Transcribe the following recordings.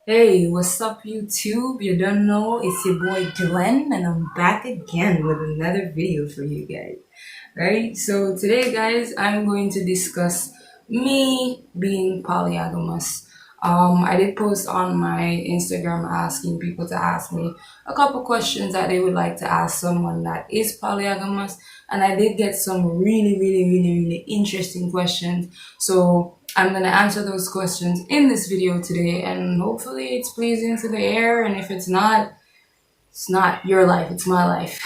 Hey, what's up, YouTube? You don't know, it's your boy Glenn, and I'm back again with another video for you guys. Right? So, today, guys, I'm going to discuss me being polyamorous. I did post on my Instagram asking people to ask me a couple questions that they would like to ask someone that is polyamorous, and I did get some really interesting questions. So, I'm going to answer those questions in this video today, and hopefully it's pleasing to the air. And if it's not your life, it's my life.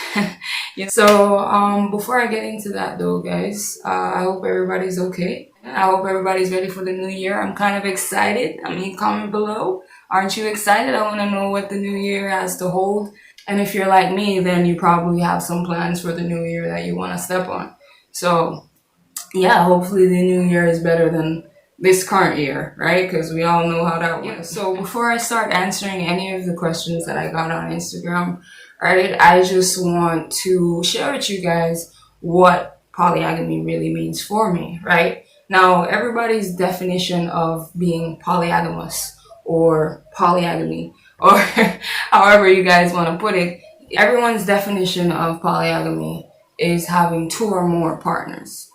Yeah. So, before I get into that though, guys, I hope everybody's okay. I hope everybody's ready for the new year. I'm kind of excited. I mean, comment below. Aren't you excited? I want to know what the new year has to hold. And if you're like me, then you probably have some plans for the new year that you want to step on. So, yeah, hopefully the new year is better than this current year, right? Because we all know how that went. So before I start answering any of the questions that I got on Instagram, right, I just want to share with you guys what polygamy really means for me, right? Now, everybody's definition of being polyamorous or polyagony or however you guys want to put it, everyone's definition of polygamy is having two or more partners,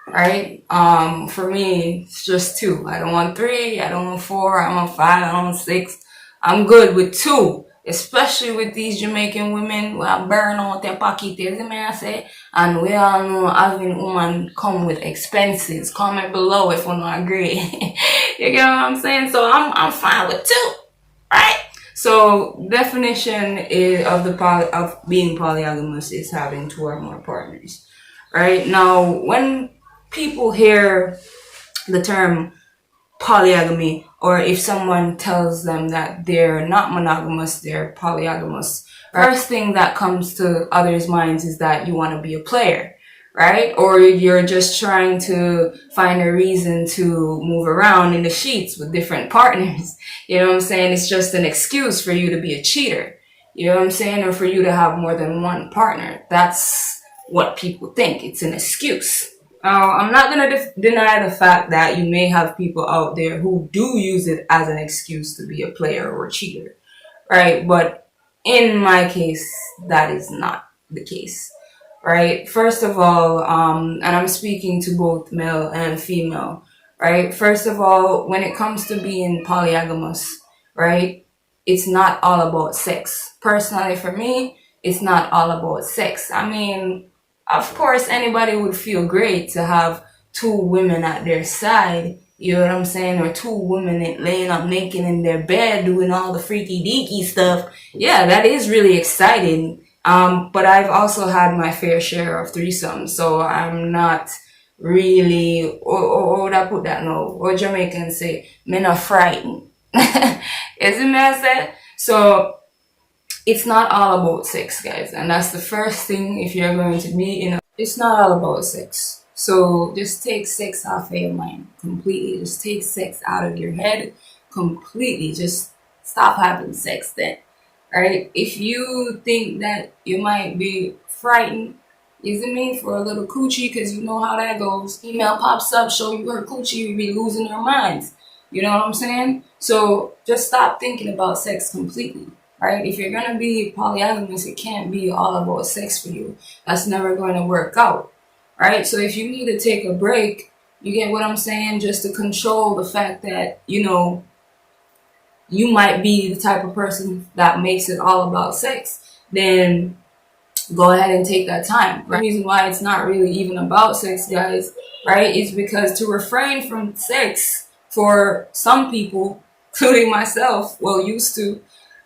right? For me, it's just two. I don't want three, I don't want four, I don't want five, I don't want six. I'm good with two, especially with these Jamaican women who are burn out their pocket, may I say? And we all know having women come with expenses. Comment below if you don't agree. You get what I'm saying? So I'm fine with two, right? So definition of being polyamorous is having two or more partners. Right now, when people hear the term polygamy, or if someone tells them that they're not monogamous, they're polyamorous, first thing that comes to others' minds is that you want to be a player, right? Or you're just trying to find a reason to move around in the sheets with different partners. You know what I'm saying? It's just an excuse for you to be a cheater. You know what I'm saying? Or for you to have more than one partner. That's what people think. It's an excuse. I'm not going to deny the fact that you may have people out there who do use it as an excuse to be a player or a cheater, right? But in my case, that is not the case, right? First of all, and I'm speaking to both male and female, right? First of all, when it comes to being polyamorous, right, it's not all about sex. Personally, for me, it's not all about sex. I mean, of course, anybody would feel great to have two women at their side, you know what I'm saying? Or two women laying up naked in their bed doing all the freaky deaky stuff. Yeah, that is really exciting. But I've also had my fair share of threesomes, so I'm not really, or would I put that? No, or Jamaicans say, men are frightened. Isn't that said? So, it's not all about sex, guys, and that's the first thing. If you're going to be in a, it's not all about sex. So just take sex off of your mind completely. Just take sex out of your head completely. Just stop having sex then, right? If you think that you might be frightened, isn't me, for a little coochie, because you know how that goes. Female pops up, show you her coochie, you be losing your minds. You know what I'm saying? So just stop thinking about sex completely. Right? If you're gonna be polyamorous, it can't be all about sex for you. That's never going to work out. Right? So if you need to take a break, you get what I'm saying? Just to control the fact that, you know, you might be the type of person that makes it all about sex, then go ahead and take that time. Right? The reason why it's not really even about sex, guys, right, is because to refrain from sex for some people, including myself, well, used to,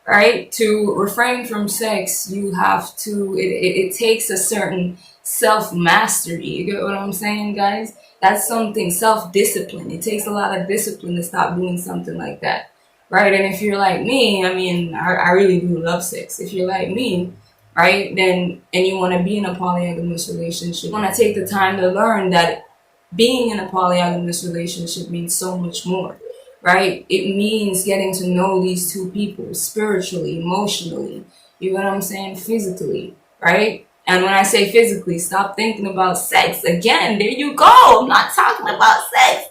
right, to refrain from sex, you have to, it takes a certain self-mastery. You get what I'm saying, guys? That's something, self-discipline. It takes a lot of discipline to stop doing something like that, right? And if you're like me, I mean, I really do love sex. If you're like me, right, then, and you want to be in a polyamorous relationship, you want to take the time to learn that being in a polyamorous relationship means so much more, right? It means getting to know these two people spiritually, emotionally, you know what I'm saying, physically, right? And when I say physically, stop thinking about sex. Again, there you go. I'm not talking about sex.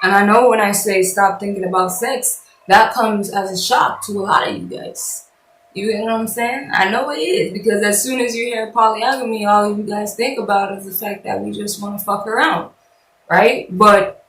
And I know when I say stop thinking about sex, that comes as a shock to a lot of you guys. You know what I'm saying? I know it is, because as soon as you hear polygamy, all you guys think about is the fact that we just want to fuck around, right? But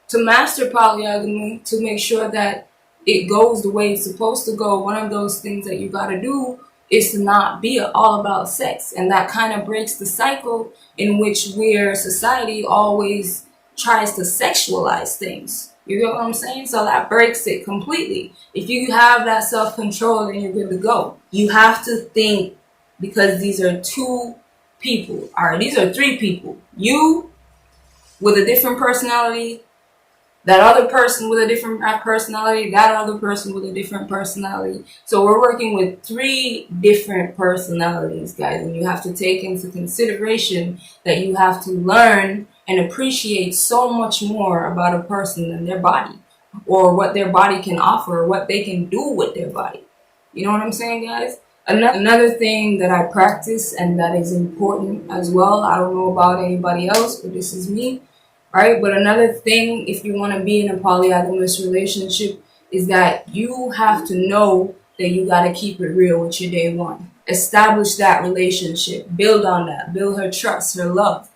to master polygamy, to make sure that it goes the way it's supposed to go, one of those things that you got to do is to not be all about sex. And that kind of breaks the cycle in which where society always tries to sexualize things. You get what I'm saying? So that breaks it completely. If you have that self-control, then you're good to go. You have to think, because these are two people, or these are three people. You with a different personality, that other person with a different personality, that other person with a different personality. So we're working with three different personalities, guys, and you have to take into consideration that you have to learn and appreciate so much more about a person than their body, or what their body can offer, or what they can do with their body. You know what I'm saying, guys? Another thing that I practice and that is important as well, I don't know about anybody else, but this is me. Right, but another thing, if you want to be in a polyamorous relationship, is that you have to know that you got to keep it real with your day one. Establish that relationship, build on that, build her trust, her love,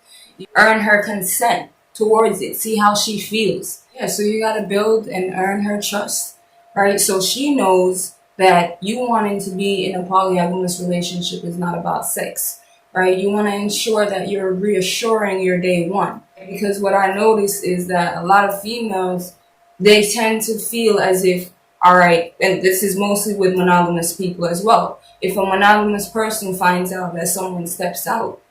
earn her consent towards it, see how she feels. Yeah, so you got to build and earn her trust, right? So she knows that you wanting to be in a polyamorous relationship is not about sex, right? You want to ensure that you're reassuring your day one. Because what I notice is that a lot of females, they tend to feel as if, all right, and this is mostly with monogamous people as well. If a monogamous person finds out that someone steps out,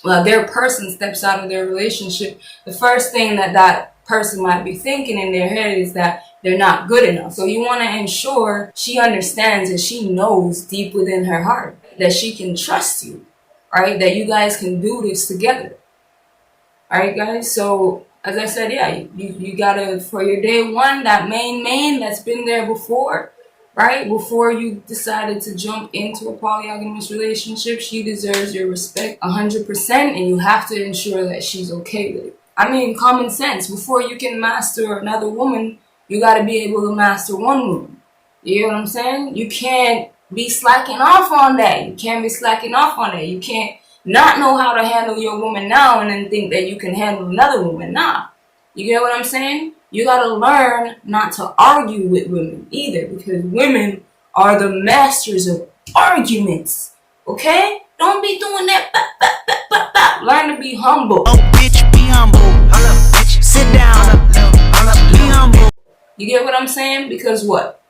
well, their person steps out of their relationship, the first thing that that person might be thinking in their head is that they're not good enough. So you want to ensure she understands and she knows deep within her heart that she can trust you, right? That you guys can do this together. All right, guys. So as I said, yeah, you gotta, for your day one, that main that's been there before, right? Before you decided to jump into a polyamorous relationship, she deserves your respect 100%, and you have to ensure that she's okay with it. I mean, common sense. Before you can master another woman, you gotta be able to master one woman. You know what I'm saying? You can't be slacking off on that. You can't be slacking off on that. You can't not know how to handle your woman now and then think that you can handle another woman now. You get what I'm saying? You gotta learn not to argue with women either, because women are the masters of arguments. Okay? Don't be doing that. Learn to be humble. Oh, bitch, be humble. Hold up, bitch. Sit down. Be humble. You get what I'm saying? Because what?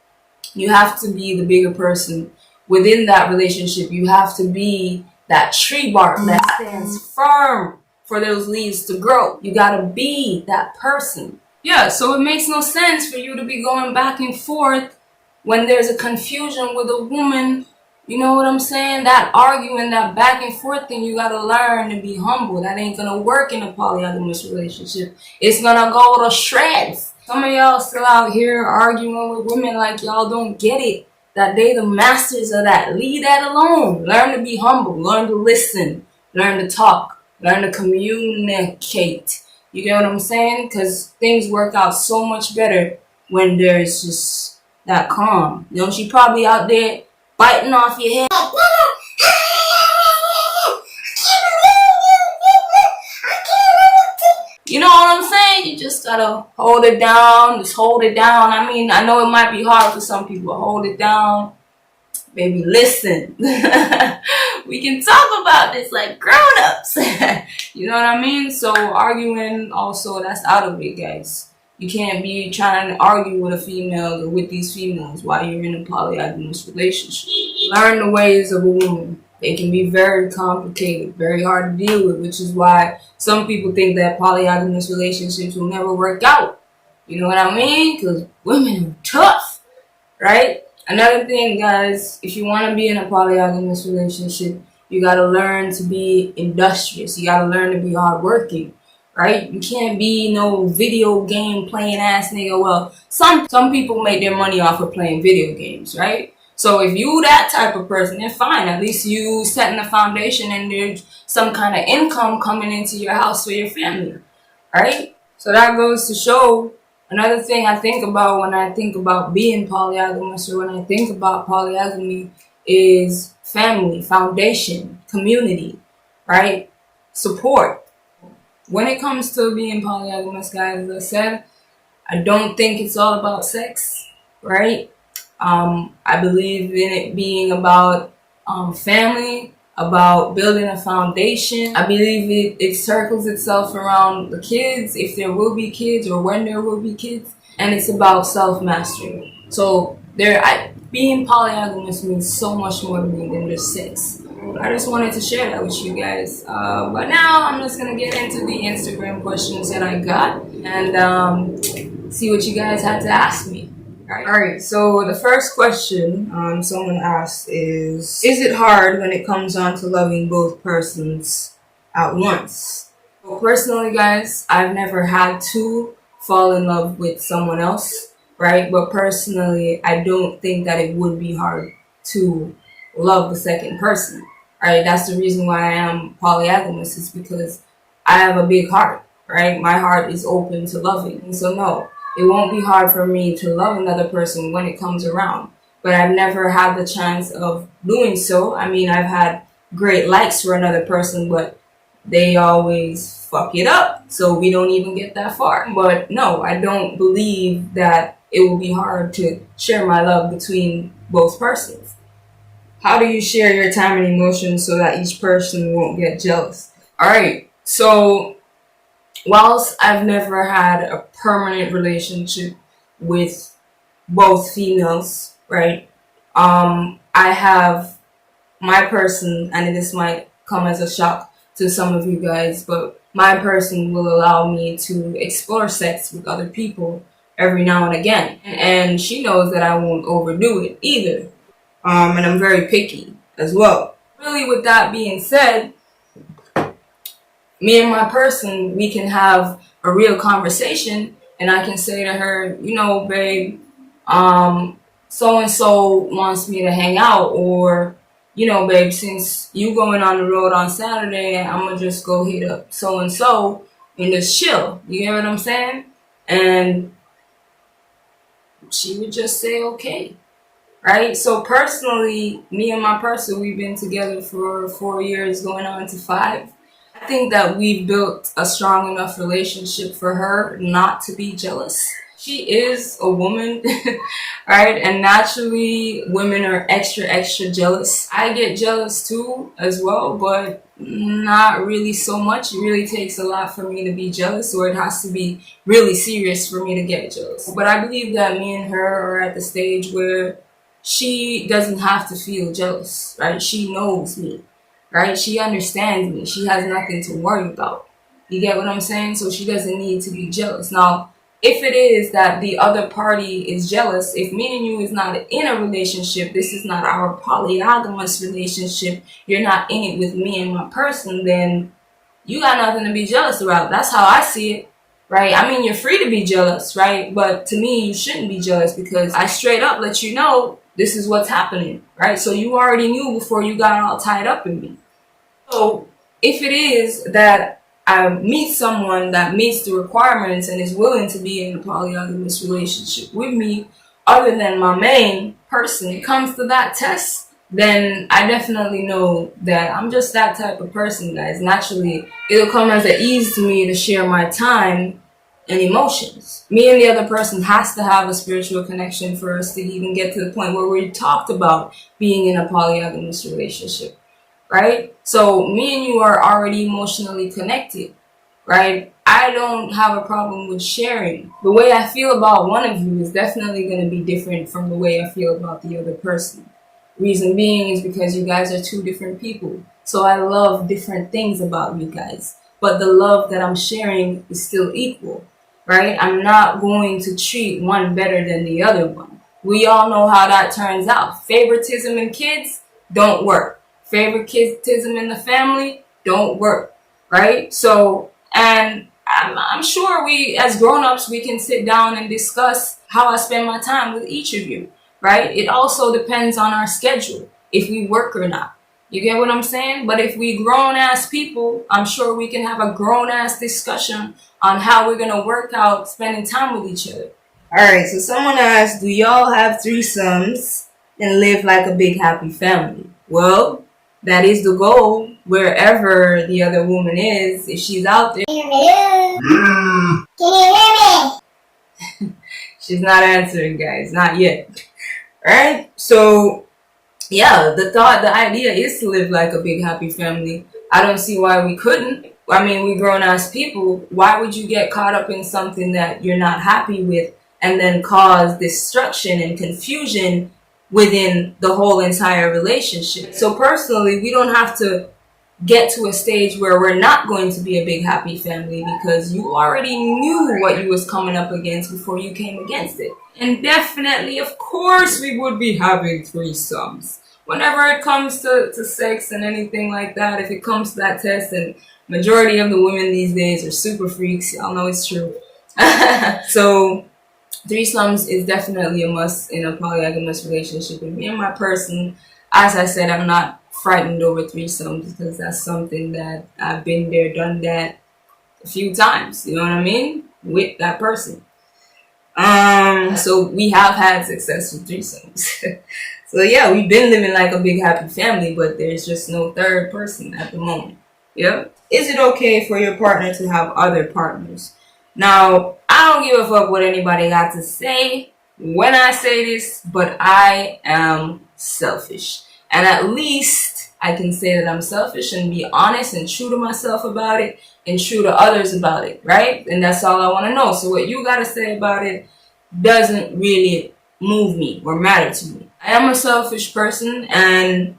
You have to be the bigger person within that relationship. You have to be that tree bark that stands firm for those leaves to grow. You gotta be that person. Yeah, so it makes no sense for you to be going back and forth when there's a confusion with a woman. You know what I'm saying? That arguing, that back and forth thing, you gotta learn to be humble. That ain't gonna work in a polyamorous relationship. It's gonna go to shreds. Some of y'all still out here arguing with women like y'all don't get it, that they the masters of that. Leave that alone. Learn to be humble. Learn to listen. Learn to talk. Learn to communicate. You get what I'm saying? Because things work out so much better when there's just that calm. You know, she probably out there biting off your head. You know what I'm saying? You just gotta hold it down. Just hold it down. I mean, I know it might be hard for some people. Hold it down. Maybe listen. We can talk about this like grown-ups. You know what I mean? So arguing also, that's out of it, guys. You can't be trying to argue with a female or with these females while you're in a polyamorous relationship. Learn the ways of a woman. They can be very complicated, very hard to deal with, which is why some people think that polyamorous relationships will never work out. You know what I mean? Because women are tough, right? Another thing, guys, if you want to be in a polyamorous relationship, you got to learn to be industrious. You got to learn to be hardworking, right? You can't be no video game playing ass nigga. Well, some people make their money off of playing video games, right? So if you that type of person, then fine. At least you setting a foundation and there's some kind of income coming into your house for your family, right? So that goes to show Another thing I think about when I think about being polyamorous or when I think about polyagamy is family, foundation, community, right? Support. When it comes to being polyamorous, guys, as I said, I don't think it's all about sex, right? I believe in it being about family, about building a foundation. I believe it circles itself around the kids, if there will be kids or when there will be kids, and it's about self-mastery. So being polyamorous means so much more to me than just sex. I just wanted to share that with you guys. But now I'm just gonna get into the Instagram questions that I got and see what you guys had to ask me. Alright, so the first question someone asked is it hard when it comes on to loving both persons at once? Well, personally, guys, I've never had to fall in love with someone else, right? But personally, I don't think that it would be hard to love the second person, right? That's the reason why I am polyamorous, is because I have a big heart, right? My heart is open to loving. And so no, it won't be hard for me to love another person when it comes around. But I've never had the chance of doing so. I mean, I've had great likes for another person, but they always fuck it up. So we don't even get that far. But no, I don't believe that it will be hard to share my love between both persons. How do you share your time and emotions so that each person won't get jealous? Alright, so whilst I've never had a permanent relationship with both females, right? I have my person, and this might come as a shock to some of you guys, but my person will allow me to explore sex with other people every now and again. And she knows that I won't overdo it either. And I'm very picky as well. Really, with that being said, me and my person, we can have a real conversation, and I can say to her, you know, babe, so and so wants me to hang out, or, you know, babe, since you going on the road on Saturday, I'm gonna just go hit up so and so and just chill. You get what I'm saying? And she would just say okay. Right? So personally, me and my person, we've been together for 4 years, going on to 5. I think that we've built a strong enough relationship for her not to be jealous. She is a woman, right? And naturally, women are extra jealous. I get jealous too as well, but not really so much. It really takes a lot for me to be jealous, or it has to be really serious for me to get jealous. But I believe that me and her are at the stage where she doesn't have to feel jealous, right? She knows me, right? She understands me. She has nothing to worry about. You get what I'm saying? So she doesn't need to be jealous. Now, if it is that the other party is jealous, if me and you is not in a relationship, this is not our polygamous relationship, you're not in it with me and my person, then you got nothing to be jealous about. That's how I see it. Right? I mean, you're free to be jealous, right? But to me, you shouldn't be jealous because I straight up let you know this is what's happening, right? So you already knew before you got all tied up in me. So if it is that I meet someone that meets the requirements and is willing to be in a polyamorous relationship with me, other than my main person, it comes to that test, then I definitely know that I'm just that type of person, guys. Naturally, it'll come as an ease to me to share my time and emotions. Me and the other person has to have a spiritual connection for us to even get to the point where we talked about being in a polyamorous relationship, right? So me and you are already emotionally connected, right? I don't have a problem with sharing. The way I feel about one of you is definitely going to be different from the way I feel about the other person. Reason being is because you guys are two different people. So I love different things about you guys. But the love that I'm sharing is still equal, right? I'm not going to treat one better than the other one. We all know how that turns out. Favoritism in kids don't work. Favoritism in the family don't work, right? So, and I'm sure we, as grown-ups, we can sit down and discuss how I spend my time with each of you, right? It also depends on our schedule, if we work or not. You get what I'm saying? But if we grown ass people, I'm sure we can have a grown ass discussion on how we're gonna work out spending time with each other. Alright, so someone asked, do y'all have threesomes and live like a big happy family? Well, that is the goal wherever the other woman is, if she's out there. Can you hear me? She's not answering, guys, not yet. Alright, so yeah, the idea is to live like a big happy family. I don't see why we couldn't. I mean, we grown ass people. Why would you get caught up in something that you're not happy with and then cause destruction and confusion within the whole entire relationship? So personally, we don't have to get to a stage where we're not going to be a big happy family, because you already knew what you was coming up against before you came against it. And definitely, of course, we would be having threesomes. Whenever it comes to sex and anything like that, if it comes to that test, and majority of the women these days are super freaks, y'all know it's true. So threesomes is definitely a must in a polyamorous relationship. And me and my person, as I said, I'm not frightened over threesomes, because that's something that I've been there, done that a few times, you know what I mean, with that person. So we have had successful threesomes. So yeah, we've been living like a big happy family, but there's just no third person at the moment. Yep. Is it okay for your partner to have other partners? Now, I don't give a fuck what anybody got to say when I say this, but I am selfish. And at least I can say that I'm selfish and be honest and true to myself about it and true to others about it, right? And that's all I want to know. So what you got to say about it doesn't really move me or matter to me. I am a selfish person, and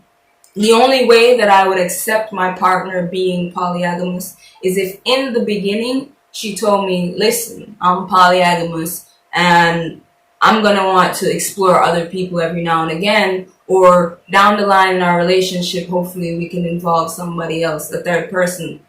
the only way that I would accept my partner being polyamorous is if in the beginning she told me, listen, I'm polyamorous and I'm going to want to explore other people every now and again, or down the line in our relationship, hopefully we can involve somebody else, a third person,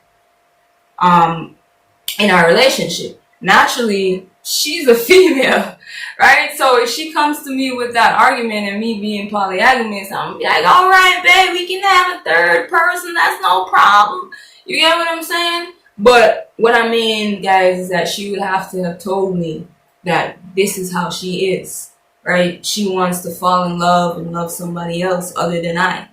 in our relationship. Naturally, she's a female, right? So if she comes to me with that argument and me being polyamorous, I'm like, all right, babe, we can have a third person. That's no problem. You get what I'm saying? But what I mean, guys, is that she would have to have told me that this is how she is, right? She wants to fall in love and love somebody else other than I.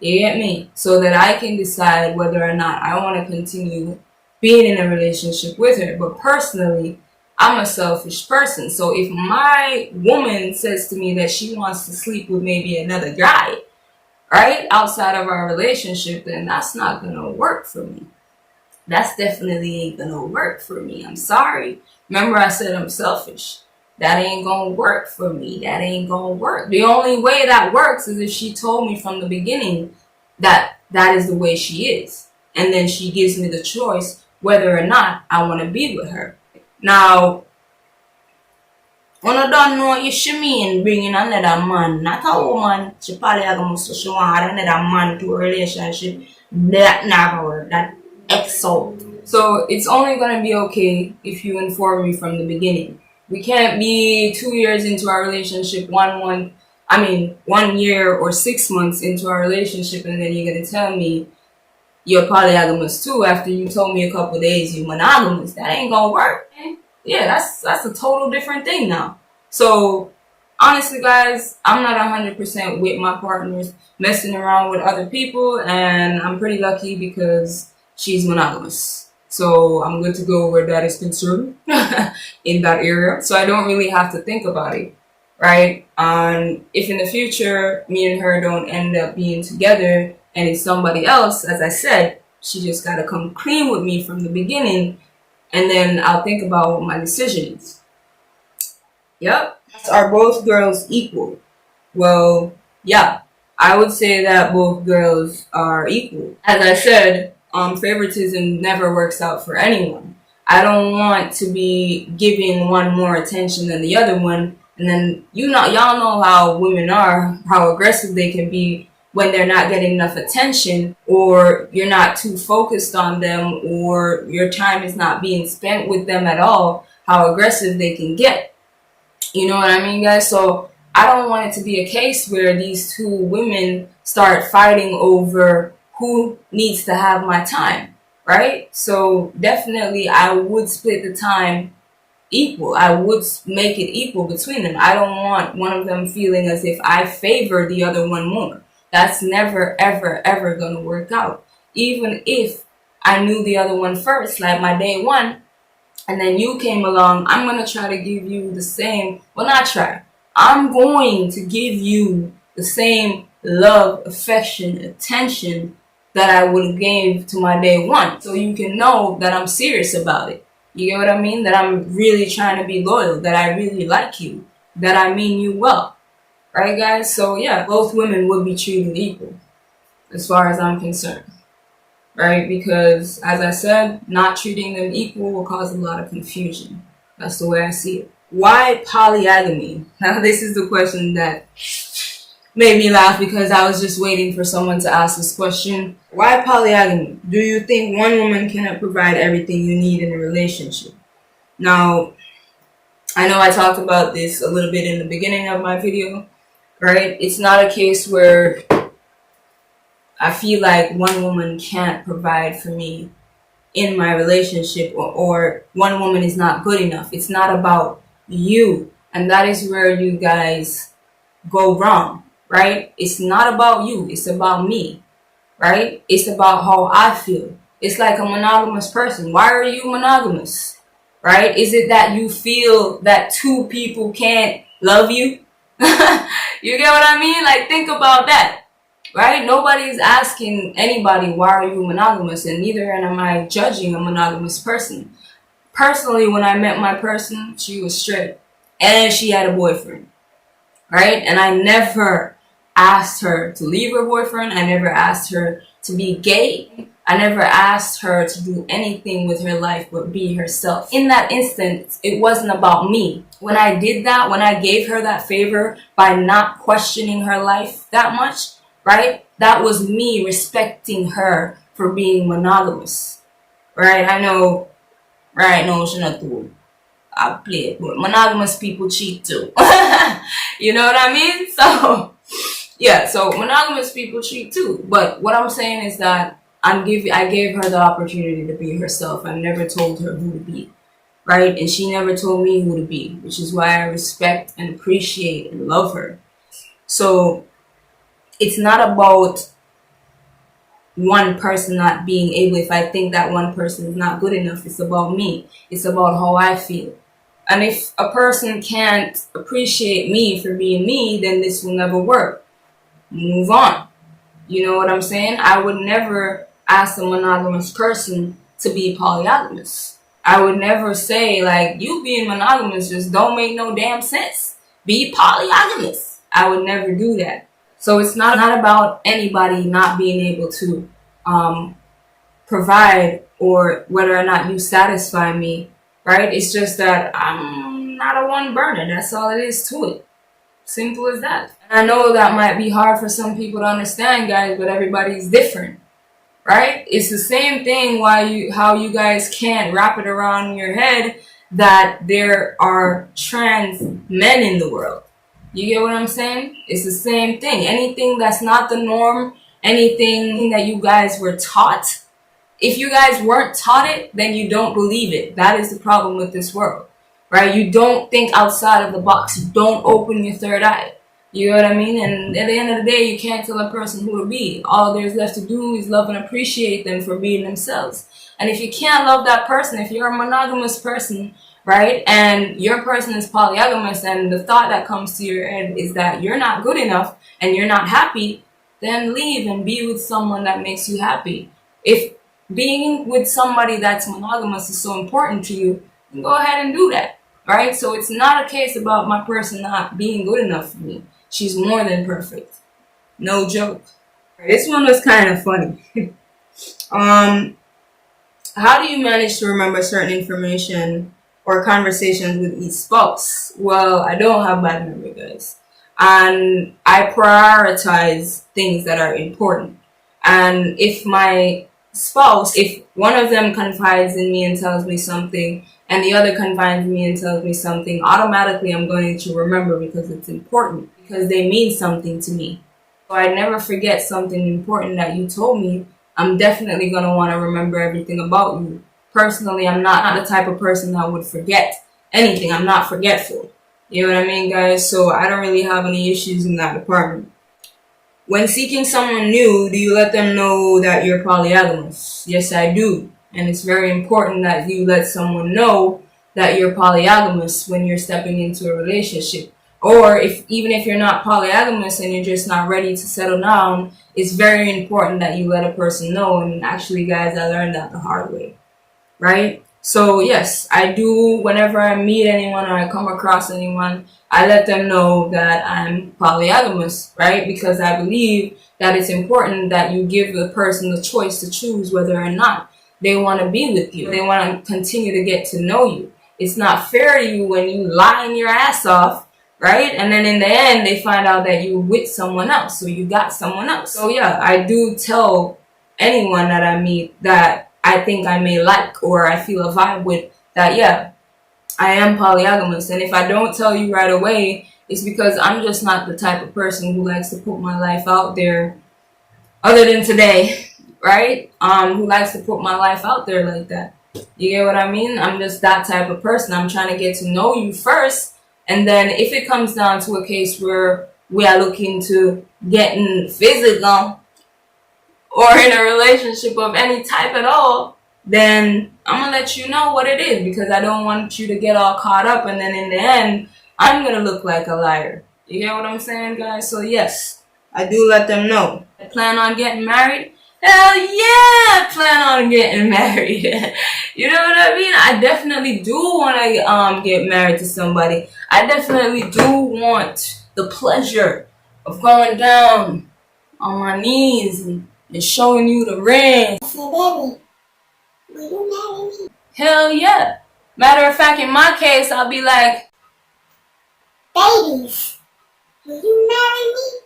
You get me? So that I can decide whether or not I want to continue being in a relationship with her. But personally, I'm a selfish person. So if my woman says to me that she wants to sleep with maybe another guy, right, outside of our relationship, then that's not going to work for me. That's definitely ain't going to work for me. I'm sorry. Remember, I said I'm selfish. That ain't going to work for me. That ain't going to work. The only way that works is if she told me from the beginning that that is the way she is. And then she gives me the choice whether or not I want to be with her. Now, when I don't know if she mean bringing another man, not a woman, she polyamorous, so she want another man to a relationship, that never work, that exalt. So it's only going to be okay if you inform me from the beginning. We can't be 2 years into our relationship, 1 year or 6 months into our relationship, and then you're going to tell me you're polyamorous too after you told me a couple of days you're monogamous. That ain't gonna work. Yeah, that's a total different thing now. So honestly, guys, I'm not 100% with my partners messing around with other people, and I'm pretty lucky because she's monogamous. So I'm good to go where that is concerned in that area. So I don't really have to think about it, right? If in the future me and her don't end up being together and it's somebody else, as I said, she just got to come clean with me from the beginning, and then I'll think about what my decision is. Yep. Are both girls equal? Well, yeah. I would say that both girls are equal. As I said, favoritism never works out for anyone. I don't want to be giving one more attention than the other one, and then y'all know how women are, how aggressive they can be when they're not getting enough attention, or you're not too focused on them, or your time is not being spent with them at all, how aggressive they can get. You know what I mean, guys? So I don't want it to be a case where these two women start fighting over who needs to have my time, right? So definitely I would split the time equal. I would make it equal between them. I don't want one of them feeling as if I favor the other one more. That's never, ever, ever going to work out. Even if I knew the other one first, like my day one, and then you came along, I'm going to try to give you the same, well, not try. I'm going to give you the same love, affection, attention that I would have gave to my day one. So you can know that I'm serious about it. You get what I mean? That I'm really trying to be loyal, that I really like you, that I mean you well. Right, guys? So yeah, both women would be treated equal as far as I'm concerned. Right? Because as I said, not treating them equal will cause a lot of confusion. That's the way I see it. Why polyagamy? Now this is the question that made me laugh because I was just waiting for someone to ask this question. Why polyagamy? Do you think one woman cannot provide everything you need in a relationship? Now, I know I talked about this a little bit in the beginning of my video, right? It's not a case where I feel like one woman can't provide for me in my relationship, or one woman is not good enough. It's not about you. And that is where you guys go wrong, right? It's not about you. It's about me, right? It's about how I feel. It's like a monogamous person. Why are you monogamous, right? Is it that you feel that two people can't love you? You get what I mean? Like, think about that. Right? Nobody's asking anybody, why are you monogamous? And neither am I judging a monogamous person. Personally, when I met my person, she was straight. And she had a boyfriend. Right? And I never asked her to leave her boyfriend. I never asked her to be gay. I never asked her to do anything with her life but be herself. In that instance, it wasn't about me. When I did that, when I gave her that favor by not questioning her life that much, right? That was me respecting her for being monogamous, right? I know, right? No, she not too. I play it, but monogamous people cheat too. You know what I mean? So, yeah. So monogamous people cheat too. But what I'm saying is that I gave her the opportunity to be herself. I never told her who to be, right? And she never told me who to be, which is why I respect and appreciate and love her. So it's not about one person not being able. If I think that one person is not good enough, it's about me. It's about how I feel. And if a person can't appreciate me for being me, then this will never work. Move on. You know what I'm saying? I would never ask a monogamous person to be polyamorous. I would never say, like, you being monogamous just don't make no damn sense. Be polyamorous. I would never do that. So it's not about anybody not being able to provide or whether or not you satisfy me, right? It's just that I'm not a one burner. That's all it is to it. Simple as that. And I know that might be hard for some people to understand, guys, but everybody's different, right? It's the same thing how you guys can't wrap it around your head that there are trans men in the world. You get what I'm saying? It's the same thing. Anything that's not the norm, anything that you guys were taught, if you guys weren't taught it, then you don't believe it. That is the problem with this world, right? You don't think outside of the box. You don't open your third eye. You know what I mean? And at the end of the day, you can't tell a person who to be. All there's left to do is love and appreciate them for being themselves. And if you can't love that person, if you're a monogamous person, right, and your person is polyamorous, and the thought that comes to your head is that you're not good enough and you're not happy, then leave and be with someone that makes you happy. If being with somebody that's monogamous is so important to you, then go ahead and do that, right? So it's not a case about my person not being good enough for me. She's more than perfect. No joke. This one was kind of funny. How do you manage to remember certain information or conversations with each spouse? Well, I don't have bad memory, guys. And I prioritize things that are important. And if my spouse, if one of them confides in me and tells me something and the other confides me and tells me something, automatically I'm going to remember because it's important, because they mean something to me. So I never forget something important that you told me. I'm definitely going to want to remember everything about you. Personally, I'm not the type of person that would forget anything. I'm not forgetful. You know what I mean, guys? So I don't really have any issues in that department. When seeking someone new, do you let them know that you're polyamorous? Yes, I do. And it's very important that you let someone know that you're polyamorous when you're stepping into a relationship. Or even if you're not polyamorous and you're just not ready to settle down, it's very important that you let a person know. And actually, guys, I learned that the hard way, right? So yes, I do. Whenever I meet anyone or I come across anyone, I let them know that I'm polyamorous, right? Because I believe that it's important that you give the person the choice to choose whether or not they want to be with you. They want to continue to get to know you. It's not fair to you when you lying your ass off, right? And then in the end, they find out that you're with someone else, so you got someone else. So yeah, I do tell anyone that I meet that I think I may like or I feel a vibe with, that yeah, I am polyamorous. And if I don't tell you right away, it's because I'm just not the type of person who likes to put my life out there, other than today, right? Who likes to put my life out there like that. You get what I mean? I'm just that type of person. I'm trying to get to know you first, and then if it comes down to a case where we are looking to getting physical or in a relationship of any type at all, then I'm going to let you know what it is, because I don't want you to get all caught up and then in the end, I'm going to look like a liar. You get what I'm saying, guys? So yes, I do let them know. I plan on getting married? Hell yeah, I plan on getting married. You know what I mean? I definitely do want to get married to somebody. I definitely do want the pleasure of going down on my knees and showing you the ring. I said, baby, will you marry me? Hell yeah. Matter of fact, in my case, I'll be like, babies, will you marry me?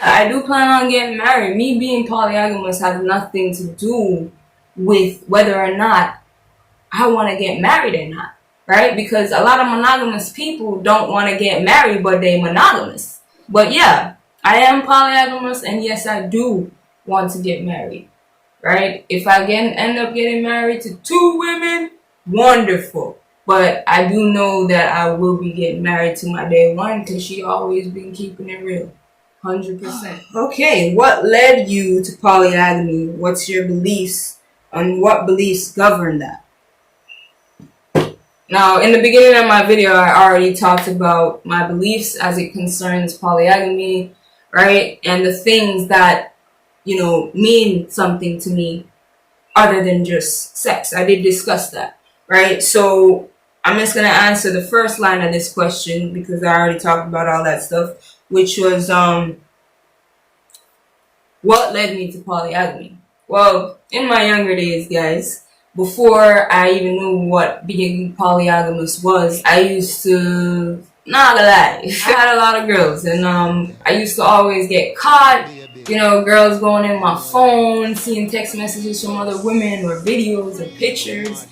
I do plan on getting married. Me being polyamorous has nothing to do with whether or not I want to get married or not, right? Because a lot of monogamous people don't want to get married, but they monogamous. But yeah, I am polyamorous, and yes, I do want to get married, right? If I end up getting married to 2 women, wonderful. But I do know that I will be getting married to my day one, because she always been keeping it real, 100%. Okay, what led you to polygamy? What's your beliefs, and what beliefs govern that? Now, in the beginning of my video, I already talked about my beliefs as it concerns polygamy, right? And the things that, mean something to me other than just sex. I did discuss that, right? So I'm just going to answer the first line of this question, because I already talked about all that stuff, which was, what led me to polygamy? Well, in my younger days, guys, before I even knew what being polyamorous was, I used to, not gonna lie, I had a lot of girls, and I used to always get caught, girls going in my phone, seeing text messages from other women, or videos, or pictures.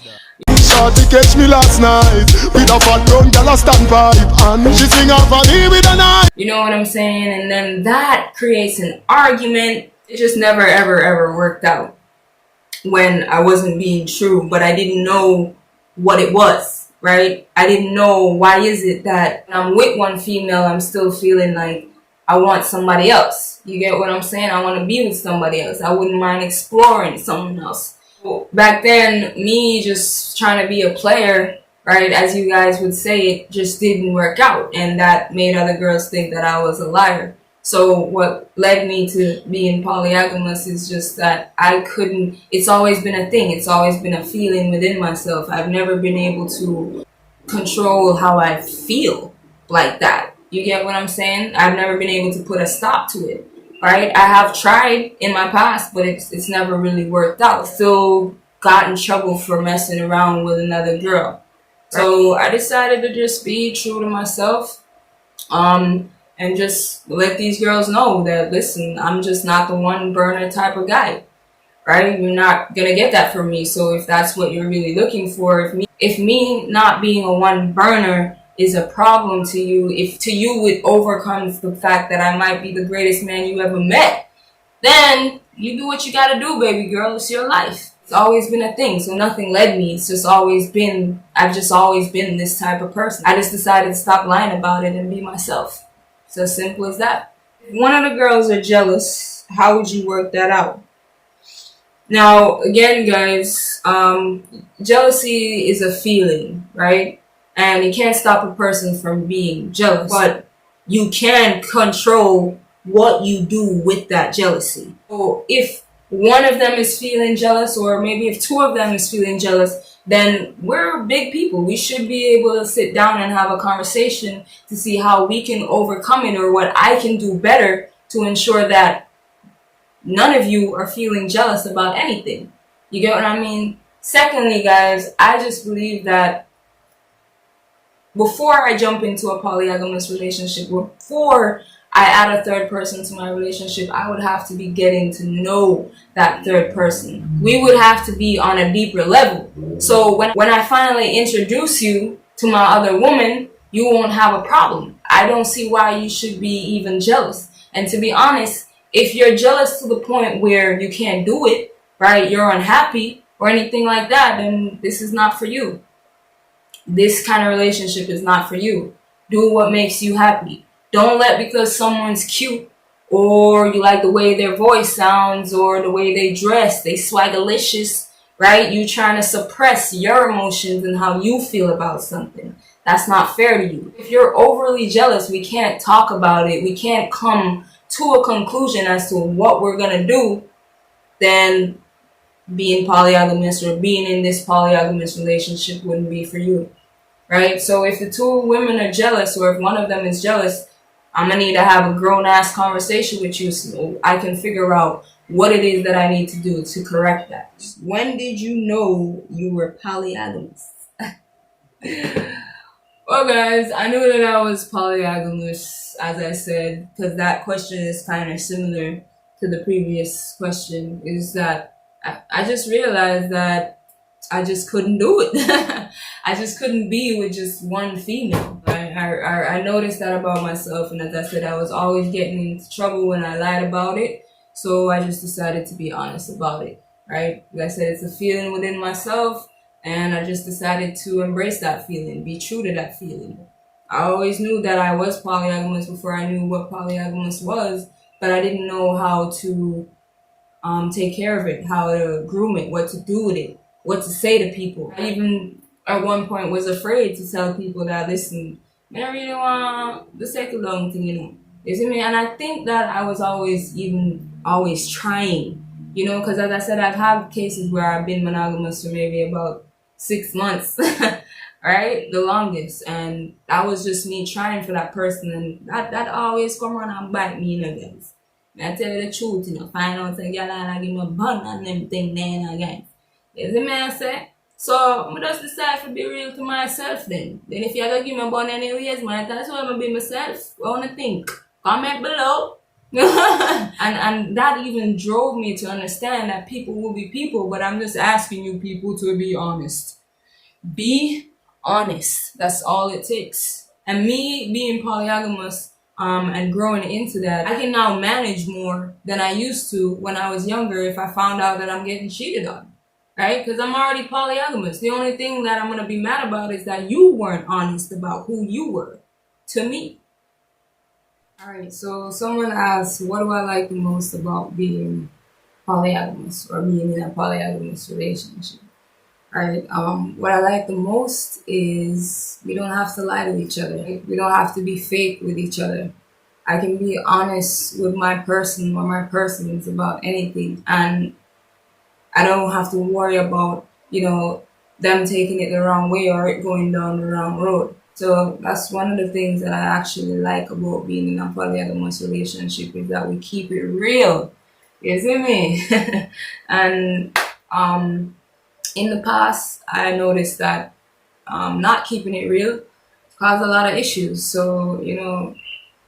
Shorty catch me last night with a fat gun, girl a stand pipe, and she sing a valley with a knife. You know what I'm saying? And then that creates an argument. It just never, ever worked out when I wasn't being true, but I didn't know what it was, right? I didn't know why is it that when I'm with one female, I'm still feeling like I want somebody else. You get what I'm saying? I want to be with somebody else. I wouldn't mind exploring someone else. Back then, me just trying to be a player, right, as you guys would say, it just didn't work out, and that made other girls think that I was a liar. So what led me to being polyamorous is just that I couldn't, it's always been a thing, it's always been a feeling within myself. I've never been able to control how I feel like that. You get what I'm saying? I've never been able to put a stop to it, right? I have tried in my past, but it's never really worked out. Still got in trouble for messing around with another girl. So I decided to just be true to myself. And just let these girls know that, listen, I'm just not the one burner type of guy. right? You're not gonna get that from me. So if that's what you're really looking for, if me not being a one burner is a problem to you, if to you it overcomes the fact that I might be the greatest man you ever met, then you do what you gotta do, baby girl. It's your life. It's always been a thing, so nothing led me. It's just always been, I've just always been this type of person. I just decided to stop lying about it and be myself. It's as simple as that. If one of the girls are jealous, how would you work that out? Now, again, guys, jealousy is a feeling, right? And you can't stop a person from being jealous, but you can control what you do with that jealousy. So if one of them is feeling jealous, or maybe if two of them is feeling jealous, then we're big people. We should be able to sit down and have a conversation to see how we can overcome it, or what I can do better to ensure that none of you are feeling jealous about anything. You get what I mean? Secondly, guys, I just believe that before I jump into a polyamorous relationship, before I add a third person to my relationship, I would have to be getting to know that third person. We would have to be on a deeper level. So when I finally introduce you to my other woman, you won't have a problem. I don't see why you should be even jealous. And to be honest, if you're jealous to the point where you can't do it, right, you're unhappy or anything like that, then this is not for you. This kind of relationship is not for you. Do what makes you happy. Don't let because someone's cute, or you like the way their voice sounds, or the way they dress, they swagalicious, right? You trying to suppress your emotions and how you feel about something. That's not fair to you. If you're overly jealous, we can't talk about it. We can't come to a conclusion as to what we're gonna do. Then being polyamorous or being in this polyamorous relationship wouldn't be for you, right? So if the two women are jealous, or if one of them is jealous, I'm gonna need to have a grown-ass conversation with you so I can figure out what it is that I need to do to correct that. When did you know you were polyamorous? Well, guys, I knew that I was polyamorous, as I said, because that question is kind of similar to the previous question, is that I just realized that I just couldn't do it. I just couldn't be with just one female. I noticed that about myself, and as I said, I was always getting into trouble when I lied about it. So I just decided to be honest about it, right? Like I said, it's a feeling within myself, and I just decided to embrace that feeling, be true to that feeling. I always knew that I was polyamorous before I knew what polyamorous was, but I didn't know how to take care of it, how to groom it, what to do with it, what to say to people. I even at one point was afraid to tell people that, listen, I don't really want the second long thing, you know. You see me? And I think that I was always trying, you know, because as I said, I've had cases where I've been monogamous for maybe about 6 months, right? The longest. And that was just me trying for that person. And that always come around and bite me, you know, guys. I tell you the truth, you know, find out and get and I give me a bun and them thing then again. You see me, I say? So I just decide to be real to myself then. Then if you're gonna give me a bun anyways, man, that's why I'm gonna be myself. I wanna think. Comment below. and that even drove me to understand that people will be people, but I'm just asking you people to be honest. Be honest. That's all it takes. And me being polyamorous, and growing into that, I can now manage more than I used to when I was younger if I found out that I'm getting cheated on. Right? Because I'm already polyamorous. The only thing that I'm going to be mad about is that you weren't honest about who you were to me. Alright, so someone asked, what do I like the most about being polyamorous or being in a polyamorous relationship? Alright, what I like the most is we don't have to lie to each other. Right? We don't have to be fake with each other. I can be honest with my person or my persons about anything, and I don't have to worry about, you know, them taking it the wrong way or it going down the wrong road. So that's one of the things that I actually like about being in a polyamorous relationship, is that we keep it real. You see me? And in the past, I noticed that not keeping it real caused a lot of issues. So, you know,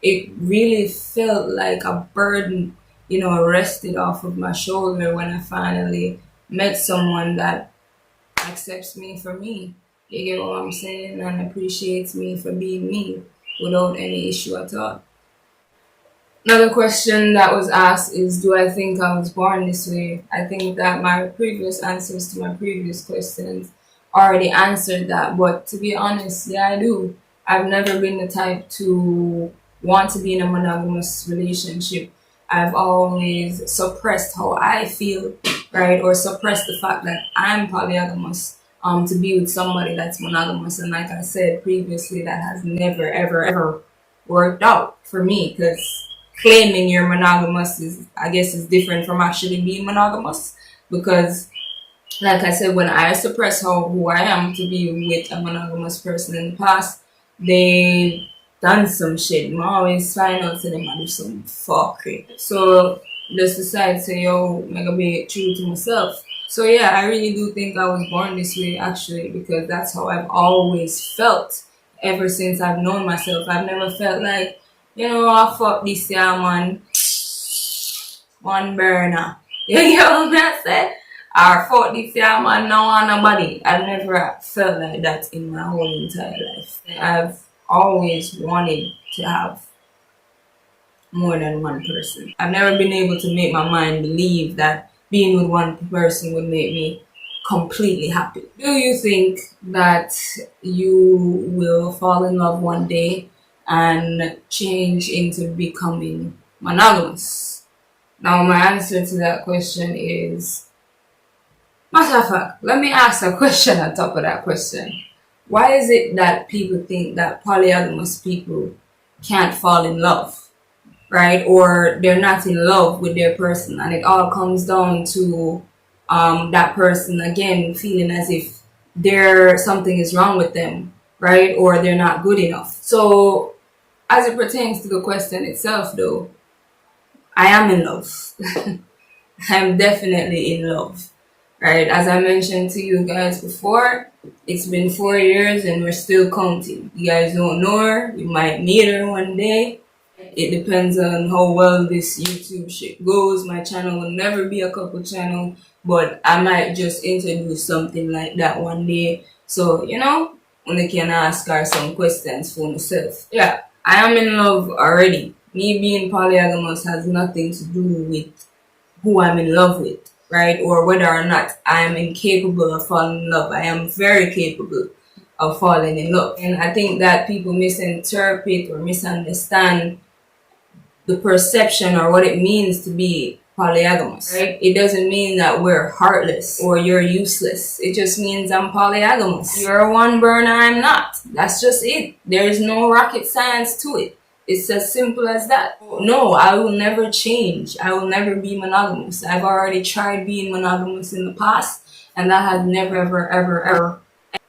it really felt like a burden rested off of my shoulder when I finally met someone that accepts me for me. You get what I'm saying? And appreciates me for being me without any issue at all. Another question that was asked is, do I think I was born this way? I think that my previous answers to my previous questions already answered that. But to be honest, yeah, I do. I've never been the type to want to be in a monogamous relationship. I've always suppressed how I feel, right? Or suppressed the fact that I'm polyamorous, to be with somebody that's monogamous. And like I said previously, that has never, ever, ever worked out for me, because claiming you're monogamous is different from actually being monogamous. Because like I said, when I suppress who I am to be with a monogamous person in the past, they done some shit. I always find out to them I do some fuckery. So just decide to say, yo, I'm gonna be true to myself. So yeah, I really do think I was born this way actually, because that's how I've always felt ever since I've known myself. I've never felt like, I fuck this year, man. One burner. You get what I'm saying? Or fuck this year, man, no one nobody. I've never felt like that in my whole entire life. I've always wanted to have more than one person. I've never been able to make my mind believe that being with one person would make me completely happy. Do you think that you will fall in love one day and change into becoming monogamous? Now, my answer to that question is, matter of fact, let me ask a question on top of that question. Why is it that people think that polyamorous people can't fall in love, right? Or they're not in love with their person, and it all comes down to that person again feeling as if something is wrong with them, right? Or they're not good enough. So as it pertains to the question itself though, I am in love. I'm definitely in love, right? As I mentioned to you guys before, it's been 4 years and we're still counting. You guys don't know her. You might meet her one day. It depends on how well this YouTube shit goes. My channel will never be a couple channel, but I might just introduce something like that one day. So, I can ask her some questions for myself. Yeah, I am in love already. Me being polyamorous has nothing to do with who I'm in love with, right? Or whether or not I am incapable of falling in love. I am very capable of falling in love. And I think that people misinterpret or misunderstand the perception or what it means to be polyamorous, right? It doesn't mean that we're heartless or you're useless. It just means I'm polyamorous. You're a one burner, I'm not. That's just it. There is no rocket science to it. It's as simple as that. No, I will never change. I will never be monogamous. I've already tried being monogamous in the past, and that has never, ever, ever, ever,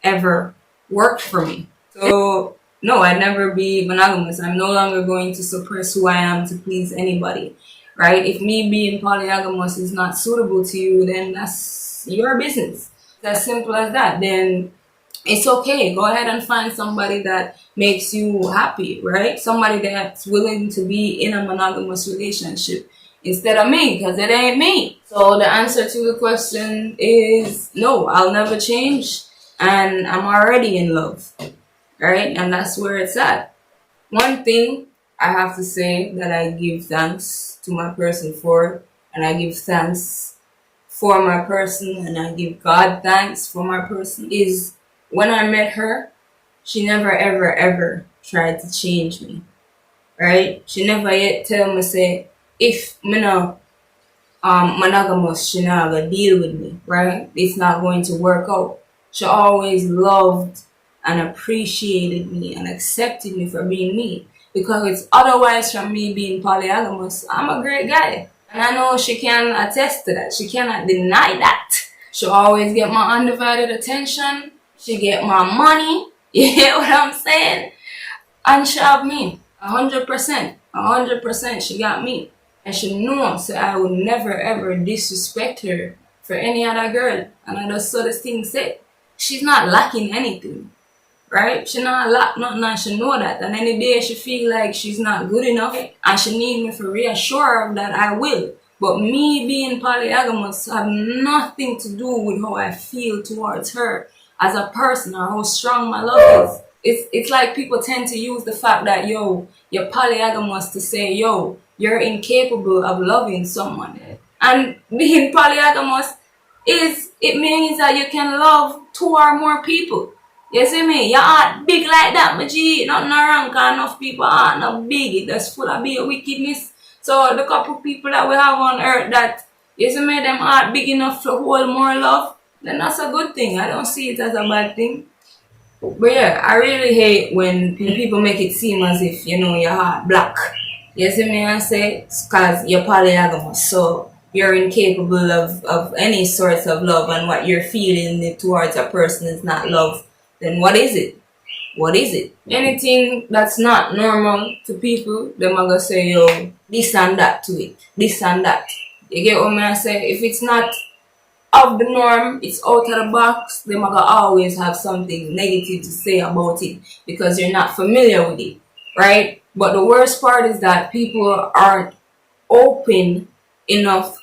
ever worked for me. So no, I'd never be monogamous. I'm no longer going to suppress who I am to please anybody, right? If me being polyamorous is not suitable to you, then that's your business. It's as simple as that. Then it's okay. Go ahead and find somebody that makes you happy, right? Somebody that's willing to be in a monogamous relationship instead of me, because it ain't me. So the answer to the question is no, I'll never change, and I'm already in love, right? And that's where it's at. One thing I have to say that I give thanks to my person for, and I give thanks for my person, and I give God thanks for my person, is when I met her, she never, ever, ever tried to change me, right? She never yet tell me, say, if me no monogamous, she not gonna deal with me, right? It's not going to work out. She always loved and appreciated me and accepted me for being me, because it's otherwise from me being polyamorous. I'm a great guy, and I know she can attest to that. She cannot deny that. She always get my undivided attention. She get my money. You get what I'm saying? And she have me 100%. 100% she got me. And she knows that I would never ever disrespect her for any other girl. And I just saw this thing say, she's not lacking anything, right? She not lack nothing and she know that. And any day she feel like she's not good enough and she need me to reassure her that I will. But me being polygamous have nothing to do with how I feel towards her as a person or how strong my love is. It's like people tend to use the fact that, yo, you're polygamous to say, yo, you're incapable of loving someone. And being polygamous it means that you can love 2 or more people. You see me? Your heart big like that, my G. Nothing wrong, cause enough people heart not big. That's full of big wickedness. So the couple people that we have on earth that, you see me, them heart big enough to hold more love, then that's a good thing. I don't see it as a bad thing. But yeah, I really hate when people make it seem as if, you know, your heart black. You see me? I say, cause you're polygamous, so you're incapable of any sorts of love, and what you're feeling towards a person is not love. Then what is it? What is it? Anything that's not normal to people, them are gonna say, yo, this and that to it. This and that. You get what I say? If it's not of the norm, it's out of the box, them are gonna always have something negative to say about it because you're not familiar with it. Right? But the worst part is that people aren't open enough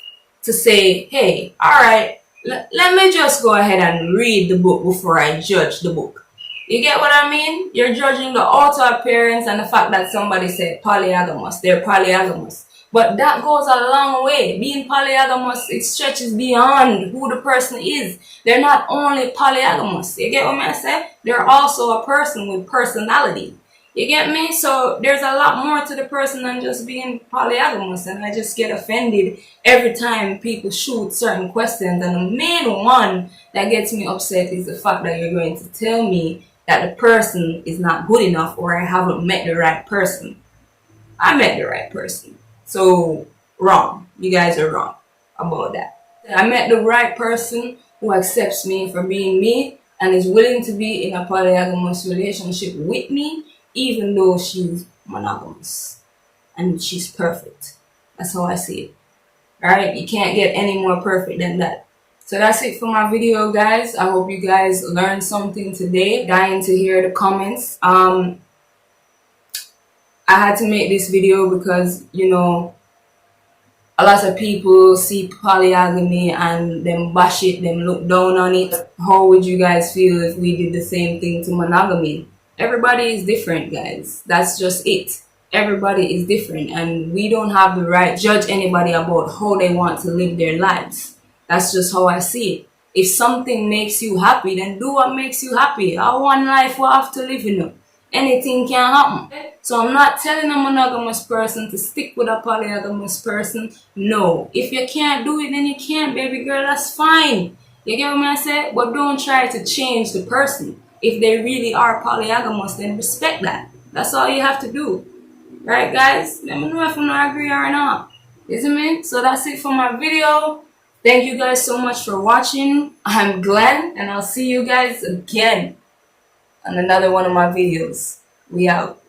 to say, hey, alright, let me just go ahead and read the book before I judge the book. You get what I mean? You're judging the outer appearance and the fact that somebody said polygamous, they're polygamous. But that goes a long way. Being polygamous, it stretches beyond who the person is. They're not only polygamous. You get what I say? They're also a person with personality. You get me? So there's a lot more to the person than just being polygamous, and I just get offended every time people shoot certain questions. And the main one that gets me upset is the fact that you're going to tell me that the person is not good enough or I haven't met the right person. I met the right person. So wrong. You guys are wrong about that. I met the right person who accepts me for being me and is willing to be in a polyamorous relationship with me, even though she's monogamous and she's perfect. That's how I see it. Alright, you can't get any more perfect than that. So that's it for my video, guys. I hope you guys learned something today. Dying to hear the comments. I had to make this video because, you know, a lot of people see polygamy and them bash it, them look down on it. How would you guys feel if we did the same thing to monogamy? Everybody is different, guys. That's just it. Everybody is different, and we don't have the right to judge anybody about how they want to live their lives. That's just how I see it. If something makes you happy, then do what makes you happy. Our one life we have to live in it. Anything can happen. So I'm not telling a monogamous person to stick with a polygamous person. No. If you can't do it, then you can't, baby girl. That's fine. You get what I say? But don't try to change the person. If they really are polygamous, then respect that. That's all you have to do. Right, guys? Let me know if you don't agree or not. You see me? So that's it for my video. Thank you guys so much for watching. I'm Glenn, and I'll see you guys again on another one of my videos. We out.